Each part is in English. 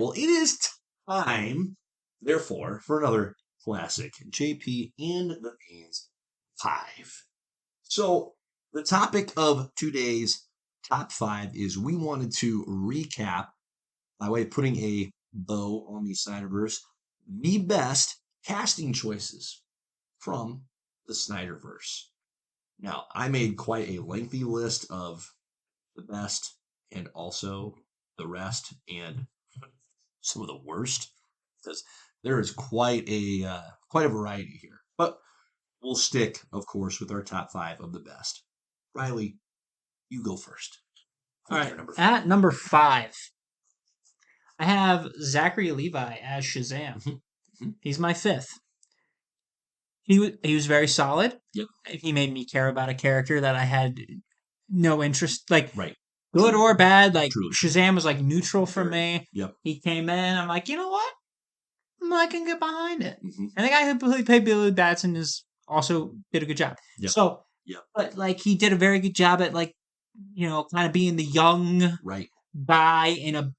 Well, it is time, therefore, for another classic, JP and the Beans 5. So, the topic of today's top 5 is we wanted to recap, by way of putting a bow on the Snyderverse, the best casting choices from the Snyderverse. Now, I made quite a lengthy list of the best and also the rest and some of the worst, because there is quite a variety here. But we'll stick, of course, with our top 5 of the best. Riley, you go first. All right, at number 5, I have Zachary Levi as Shazam. He's my 5th. He was very solid. Yep. He made me care about a character that I had no interest, like Right. good or bad. Like Truly. Shazam was like neutral for me. Yep. He came in. I'm like, you know what? I can get behind it. Mm-hmm. And the guy who played Billy Batson is also did a good job. Yep. So, Yep. but like he did a very good job at like, kind of being the young Right. guy in a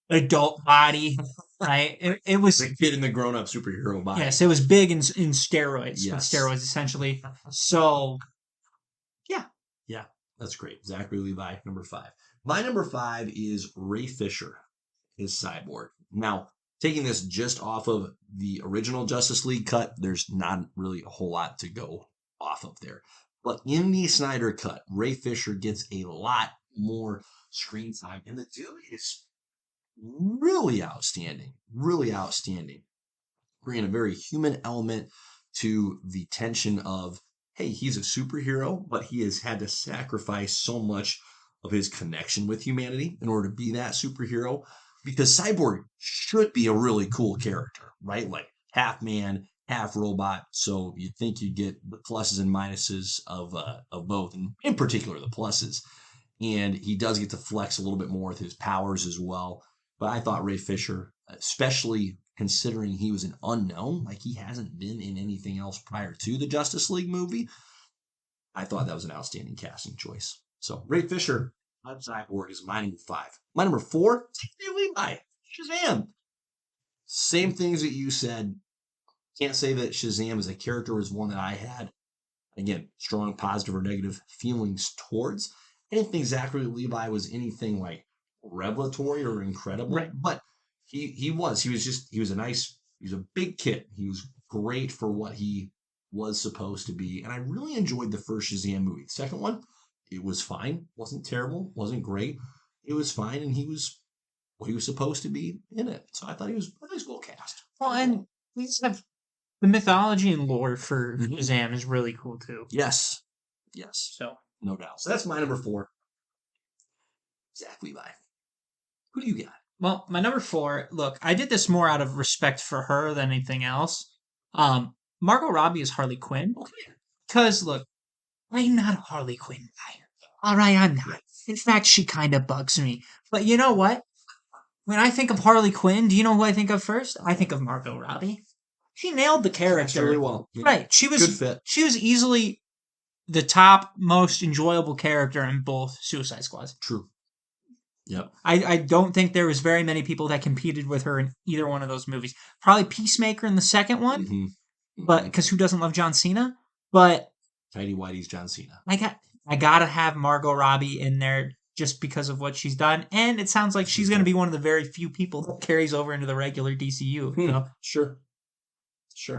adult body. Right. It was the kid in the grown-up superhero body. Yes, it was big in steroids. Yes. With steroids, essentially. So, yeah, that's great. Zachary Levi, number 5. My number 5 is Ray Fisher, his Cyborg. Now, taking this just off of the original Justice League cut, there's not really a whole lot to go off of there. But in the Snyder cut, Ray Fisher gets a lot more screen time, and the dude is really outstanding, bringing a very human element to the tension of, hey, he's a superhero, but he has had to sacrifice so much of his connection with humanity in order to be that superhero, because Cyborg should be a really cool character, right? Like half man, half robot. So you'd think you'd get the pluses and minuses of both, and in particular the pluses. And he does get to flex a little bit more with his powers as well. But I thought Ray Fisher, especially considering he was an unknown, like he hasn't been in anything else prior to the Justice League movie, I thought that was an outstanding casting choice. So Ray Fisher on Cyborg is my number 5. My number 4, Zachary Levi, Shazam. Same things that you said. Can't say that Shazam as a character was one that I had, again, strong positive or negative feelings towards. I didn't think Zachary Levi was anything like revelatory or incredible, right. But he was a big kid. He was great for what he was supposed to be, and I really enjoyed the first Shazam movie. The second one, it was fine, wasn't terrible, wasn't great, it was fine, and he was what he was supposed to be in it. So I thought he was well cast. Well, and we just have the mythology and lore for Shazam is really cool too. Yes. So no doubt. So that's my number 4. Zach Levi. Who do you got? Well, my number 4, look, I did this more out of respect for her than anything else. Margot Robbie is Harley Quinn. Okay. Because, look, I'm not a Harley Quinn guy. All right, I'm not. In fact, she kind of bugs me. But you know what? When I think of Harley Quinn, do you know who I think of first? I think of Margot Robbie. She nailed the character really well. Yeah. Right. She was good fit. She was easily the top most enjoyable character in both Suicide Squads. True. Yep. I don't think there was very many people that competed with her in either one of those movies. Probably Peacemaker in the second one, but because who doesn't love John Cena? But Tidy Whitey's John Cena. I gotta have Margot Robbie in there just because of what she's done, and it sounds like she's going to be one of the very few people that carries over into the regular DCU. Sure.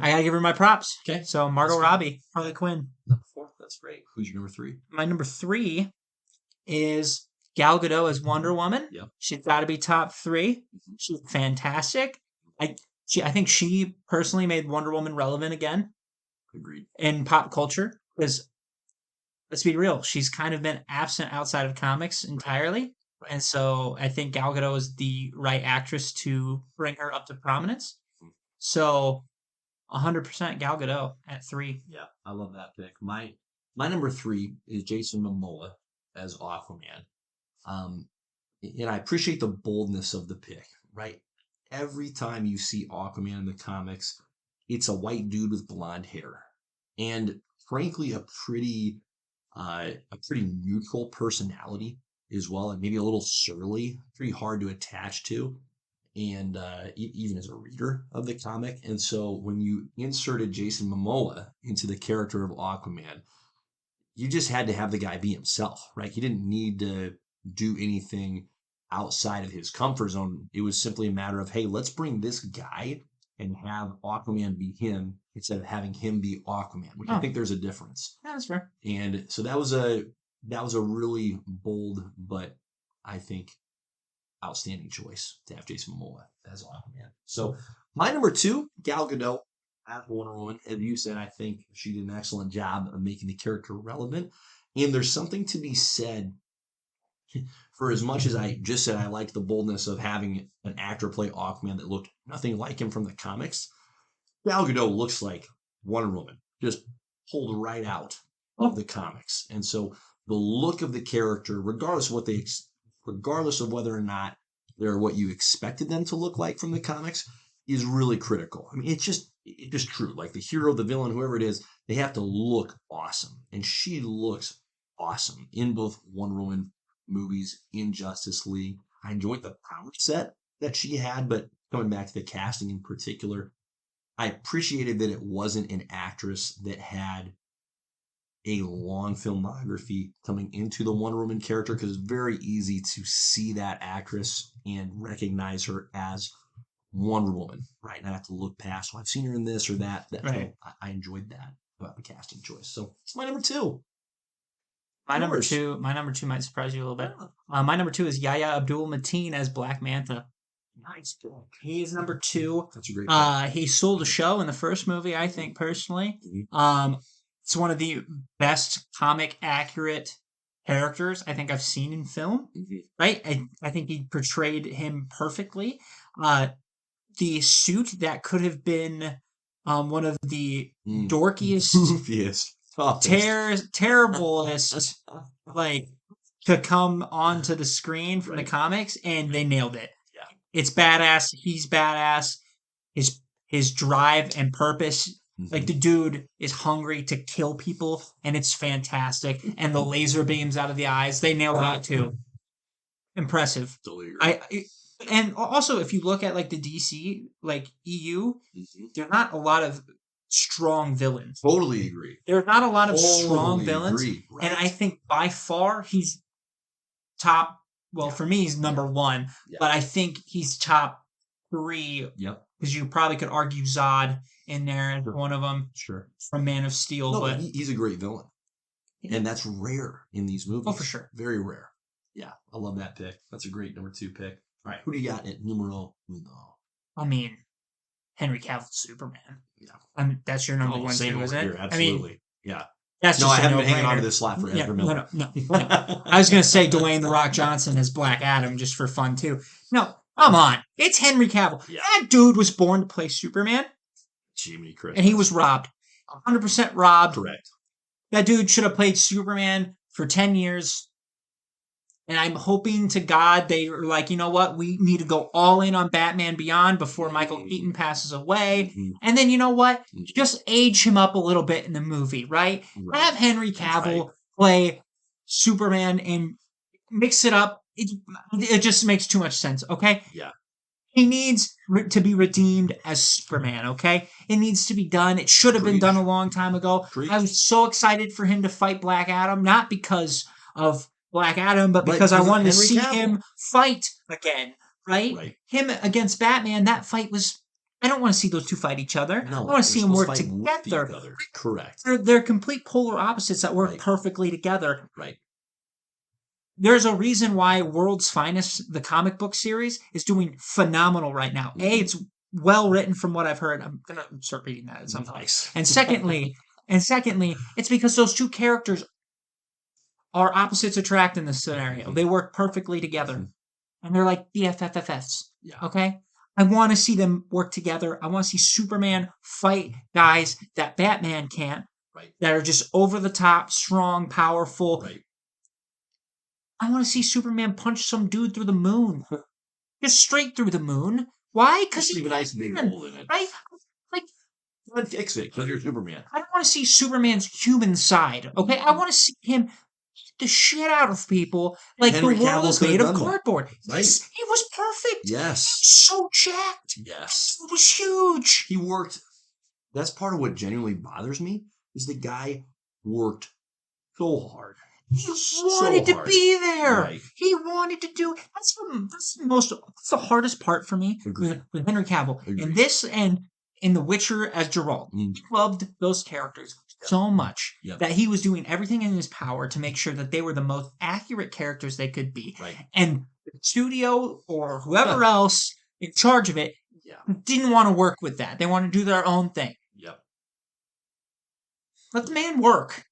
I gotta give her my props. Okay. So Margot Robbie, Harley Quinn. Number 4. That's great. Who's your number 3? My number 3 is Gal Gadot as Wonder Woman. Yep. She's got to be top 3. She's fantastic. I think she personally made Wonder Woman relevant again. Agreed. In pop culture, because let's be real, she's kind of been absent outside of comics entirely. Right. And so I think Gal Gadot is the right actress to bring her up to prominence. So 100% Gal Gadot at 3. Yeah, I love that pick. My number 3 is Jason Momoa as Aquaman. And I appreciate the boldness of the pick, right? Every time you see Aquaman in the comics, it's a white dude with blonde hair. And frankly, a pretty neutral personality as well, and maybe a little surly, pretty hard to attach to. and even as a reader of the comic. And so when you inserted Jason Momoa into the character of Aquaman, you just had to have the guy be himself, right? He didn't need to do anything outside of his comfort zone. It was simply a matter of, hey, let's bring this guy and have Aquaman be him instead of having him be Aquaman, which I Oh, think there's a difference. yeah, that's fair. And so that was a really bold, but I think outstanding choice to have Jason Momoa as Aquaman. So my number two, Gal Gadot as Wonder Woman. As you said, I think she did an excellent job of making the character relevant. And there's something to be said for as much as I just said I liked the boldness of having an actor play Aquaman that looked nothing like him from the comics. Gal Gadot looks like Wonder Woman, just pulled right out of the comics. And so the look of the character, regardless of whether or not they're what you expected them to look like from the comics, is really critical. I mean, it's just true. Like the hero, the villain, whoever it is, they have to look awesome. And she looks awesome in both Wonder Woman movies, in Justice League. I enjoyed the power set that she had, but coming back to the casting in particular, I appreciated that it wasn't an actress that had a long filmography coming into the Wonder Woman character, because it's very easy to see that actress and recognize her as Wonder Woman, right? And I have to look past, well, I've seen her in this or that. Right. So I enjoyed that about the casting choice. So it's my number two. My number Yours. two might surprise you a little bit. My number two is Yahya Abdul-Mateen as Black Manta. Nice. He is number two. That's a great pick. He stole the show in the first movie, I think, personally. Mhm. It's one of the best comic accurate characters I think I've seen in film. Mhm. Right? I think he portrayed him perfectly. The suit that could have been one of the Mm. dorkiest, Goofiest, toughest. terriblest, like, to come onto the screen from Right. the comics, and they nailed it. Yeah. It's badass. He's badass. His drive and purpose. Like, Mhm. the dude is hungry to kill people, and it's fantastic. And the laser beams out of the eyes, they nailed that too. Impressive. Totally agree. And also, if you look at like the DC, like EU, Mhm. there are not a lot of strong villains. Totally agree. There are not a lot of strong Totally villains, agree. and I Right. think by far he's top. Well, Yeah. for me, he's number one, Yeah. but I think he's top three Yep. because you probably could argue Zod in there as Sure. one of them Sure. from Man of Steel, No, but he's a great villain. And that's rare in these movies. oh, for sure. Very rare. Yeah, I love that pick. That's a great number two pick. All right, who do you got at numero uno? I mean, Henry Cavill's Superman. Yeah. I mean, that's your number one same too, over isn't here. it? Absolutely. I mean, Yeah. that's No, just I a haven't been hanging on to no-brainer. this slot for Yeah, Ezra no, Miller. no. I was gonna say Dwayne the Rock Johnson as Black Adam just for fun too. No, come on, it's Henry Cavill. Yeah. That dude was born to play Superman, Jiminy Christmas. and he was robbed, 100% robbed. correct. That dude should have played Superman for 10 years. And I'm hoping to God they were like, you know what? We need to go all in on Batman Beyond before Michael Keaton passes away. Mhm. And then, you know what? Mhm. Just age him up a little bit in the movie, right? Right. Have Henry That's Cavill play Superman and mix it up. It just makes too much sense, okay? Yeah. He needs to be redeemed as Superman, okay? It needs to be done. It should have been Preach. done a long time ago. Preach. I was so excited for him to fight Black Adam, not because of Black Adam, but Right, because I because of wanted to Henry see Cavill. him fight again, right? Right. Him against Batman, that fight was... I don't want to see those two fight each other. No, I want to see they're them work supposed to fight with together. each other. Correct. They're complete polar opposites that work Right. perfectly together. Right. There's a reason why World's Finest, the comic book series, is doing phenomenal right now. A, it's well written from what I've heard. I'm gonna start reading that at some point. Nice. And secondly, it's because those two characters are opposites attract in this scenario. They work perfectly together, and they're like BFFFs. Yeah. Okay, I want to see them work together. I want to see Superman fight guys that Batman can't. Right. That are just over the top, strong, powerful. Right. I want to see Superman punch some dude through the moon. Just straight through the moon. Why? Because Just leave a nice big can, hole in it. right? Like, Then fix it because you're Superman. I don't want to see Superman's human side, okay? I want to see him the shit out of people like Henry the world Cavill was could have made of done that. cardboard. Right. Yes, he was perfect. Yes. So jacked. Yes. It was huge. He worked. That's part of what genuinely bothers me is the guy worked so hard. He wanted to be there. Right. He wanted to do. That's the hardest part for me Agreed. with Henry Cavill. Agreed. In this and in The Witcher as Geralt. He loved those characters so much that he was doing everything in his power to make sure that they were the most accurate characters they could be. Right. And the studio or whoever else in charge of it didn't want to work with that. They wanted to do their own thing. Yep. Let the man work.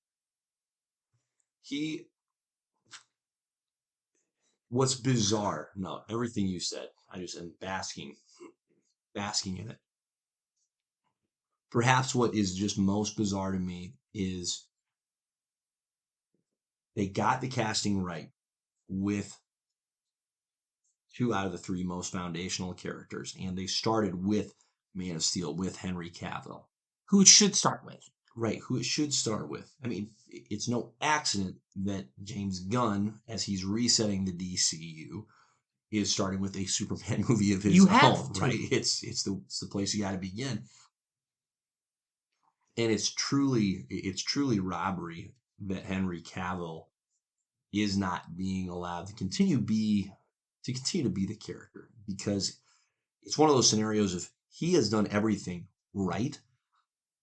What's bizarre, no, everything you said, I just am basking in it. Perhaps what is just most bizarre to me is they got the casting right with 2 out of the 3 most foundational characters, and they started with Man of Steel, with Henry Cavill. Who it should start with. Right, who it should start with. I mean, it's no accident that James Gunn, as he's resetting the DCEU, is starting with a Superman movie of his own. Right, it's the place you got to begin, and it's truly robbery that Henry Cavill is not being allowed to continue to be the character, because it's one of those scenarios of he has done everything right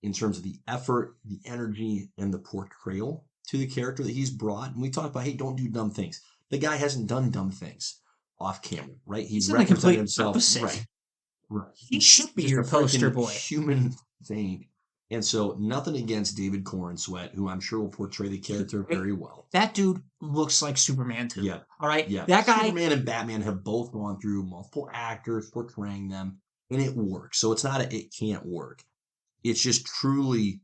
in terms of the effort, the energy, and the portrayal to the character that he's brought. And we talk about, hey, don't do dumb things. The guy hasn't done dumb things off camera, right? He's represented himself. Opposite. Right. He should be your poster boy. Human thing. And so nothing against David Corenswet, who I'm sure will portray the character very well. That dude looks like Superman too. Yeah. All right? Yeah. That guy. Superman and Batman have both gone through multiple actors portraying them, and it works. So it's not it can't work. It's just truly,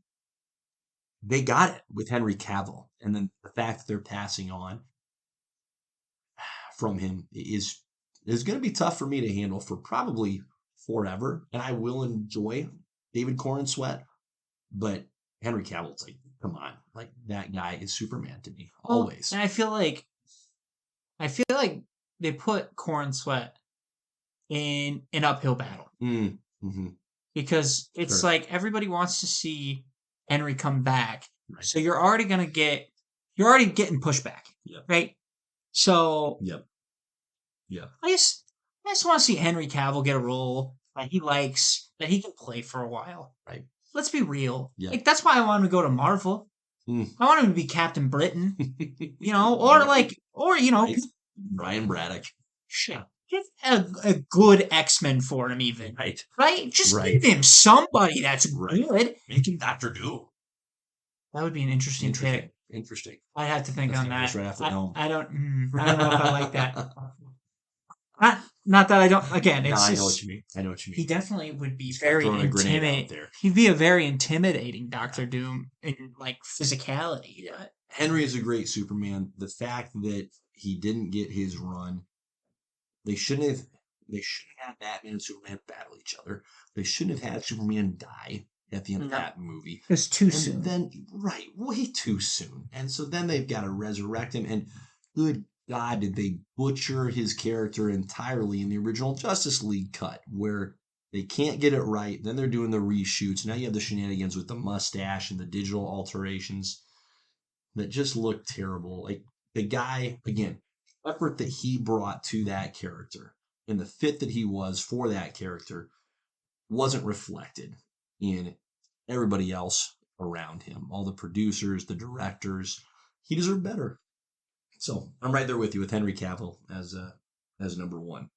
they got it with Henry Cavill. And then the fact that they're passing on from him is going to be tough for me to handle for probably forever. And I will enjoy David Corenswet, but Henry Cavill's like, come on. Like, that guy is Superman to me, always. And I feel like they put Corenswet in an uphill battle. Mm-hmm. Because it's like everybody wants to see Henry come back. Right. So you're already getting pushback. Yep. Right? So Yep. I just want to see Henry Cavill get a role that he likes, that he can play for a while. Right. Let's be real. Yep. Like, that's why I want him to go to Marvel. I want him to be Captain Britain. Ryan Braddock. Shit. Get a good X-Men for him, even. Right? Just give him somebody that's good. Make him Dr. Doom. That would be an interesting pick. Interesting. I have to think on that. Right after home. I don't know if I like that. Not that I don't. Again, it's I know what you mean. He definitely would be very intimidating. He'd be a very intimidating Dr. Doom in like physicality. Yeah. But Henry is a great Superman. The fact that he didn't get his run, they shouldn't have had Batman and Superman battle each other. They shouldn't have had Superman die at the end of that movie. It's too soon. Then, way too soon. And so then they've got to resurrect him. And good God, did they butcher his character entirely in the original Justice League cut, where they can't get it right. Then they're doing the reshoots. Now you have the shenanigans with the mustache and the digital alterations that just look terrible. Like, the guy, again, effort that he brought to that character and the fit that he was for that character wasn't reflected in everybody else around him. All the producers, the directors, he deserved better. So I'm right there with you with Henry Cavill as number one.